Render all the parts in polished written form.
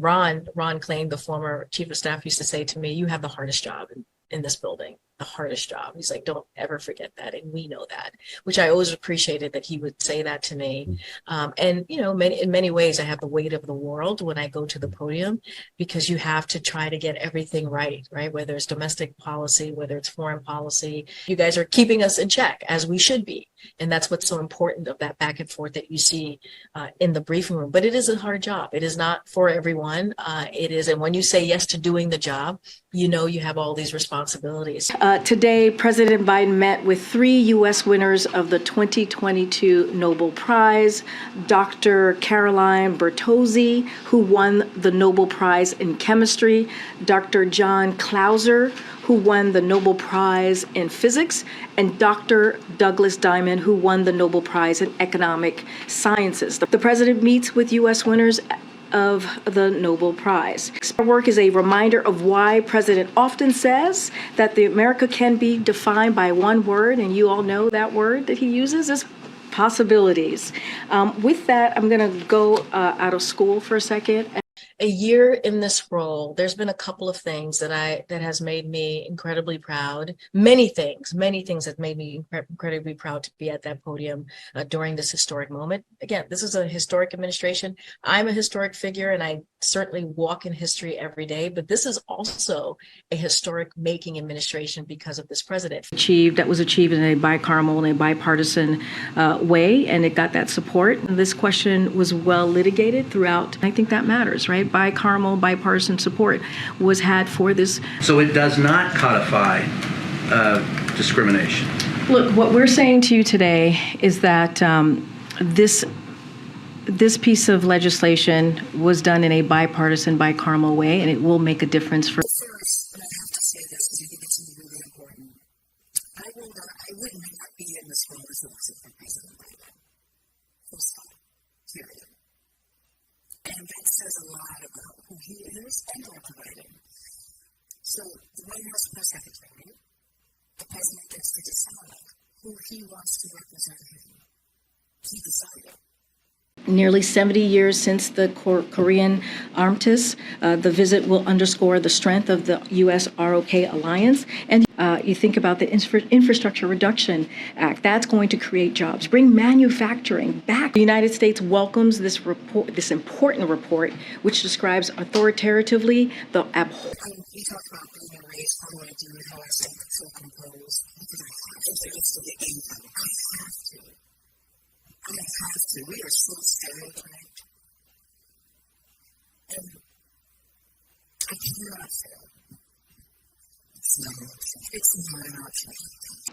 Ron Klain, the former chief of staff, used to say to me, "You have the hardest job in this building, the hardest job." He's like, "Don't ever forget that," and we know that, which I always appreciated that he would say that to me. And in many ways, I have the weight of the world when I go to the podium, because you have to try to get everything right? Whether it's domestic policy, whether it's foreign policy, you guys are keeping us in check, as we should be, and that's what's so important of that back and forth that you see in the briefing room. But it is a hard job. It is not for everyone. It is, and when you say yes to doing the job, you have all these responsibilities. Today, President Biden met with 3 U.S. winners of the 2022 Nobel Prize. Dr. Caroline Bertozzi, who won the Nobel Prize in Chemistry, Dr. John Clauser, who won the Nobel Prize in Physics, and Dr. Douglas Diamond, who won the Nobel Prize in Economic Sciences. The president meets with U.S. winners of the Nobel Prize. Our work is a reminder of why President often says that America can be defined by one word, and you all know that word that he uses is possibilities. With that, I'm going to go out of school for a second. A year in this role, there's been a couple of things that has made me incredibly proud. Many things that made me incredibly proud to be at that podium during this historic moment. Again, this is a historic administration. I'm a historic figure, and I certainly walk in history every day, but this is also a historic making administration because of this president. That was achieved in a bicameral and a bipartisan way, and it got that support. And this question was well litigated throughout. I think that matters, right? Bicameral, bipartisan support was had for this. So it does not codify discrimination. Look, what we're saying to you today is that this piece of legislation was done in a bipartisan, bicameral way, and it will make a difference for. First, and I have to say this because I think it's really important. I would not be in this role if it wasn't for President Biden. Full stop. Period. And that says a lot about who he is and Dr. Biden. So the White House press secretary, the president gets to decide who he wants to represent him. He decided. Nearly 70 years since the Korean armistice, the visit will underscore the strength of the U.S.-ROK alliance. And you think about the Infrastructure Reduction Act. That's going to create jobs, bring manufacturing back. The United States welcomes this important report, which describes authoritatively the abhorrent. We talk about being a race, how do I do it, how I stay so composed, because I have to, it's the income. I have to. I have to. We are so stereotyped. And I cannot fail. It's not an option. It's not an option.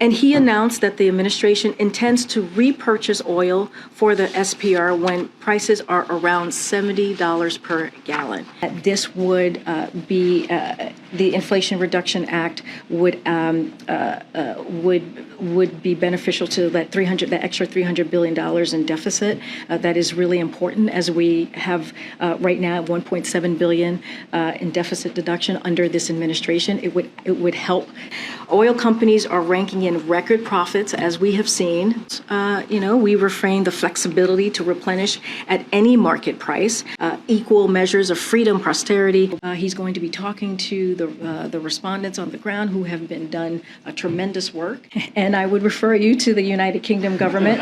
And he announced that the administration intends to repurchase oil for the SPR when prices are around $70 per gallon. This would be the Inflation Reduction Act would be beneficial to that extra $300 billion in deficit. That is really important, as we have right now $1.7 billion in deficit deduction under this administration. It would help. Oil companies are ranking in record profits, as we have seen. We refrain the flexibility to replenish at any market price, equal measures of freedom, prosperity. He's going to be talking to the respondents on the ground who have been done a tremendous work. And I would refer you to the United Kingdom government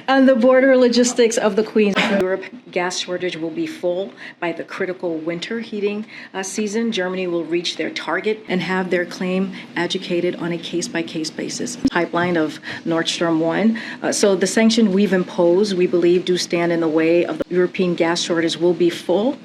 on the border logistics of the Queen's. Europe gas shortage will be full by the critical winter heating season. Germany will reach their target and have their claim adjudicated on a case-by-case basis. Pipeline of Nord Stream 1. So the sanctions we've imposed, we believe, do stand in the way of the European gas shortage will be full.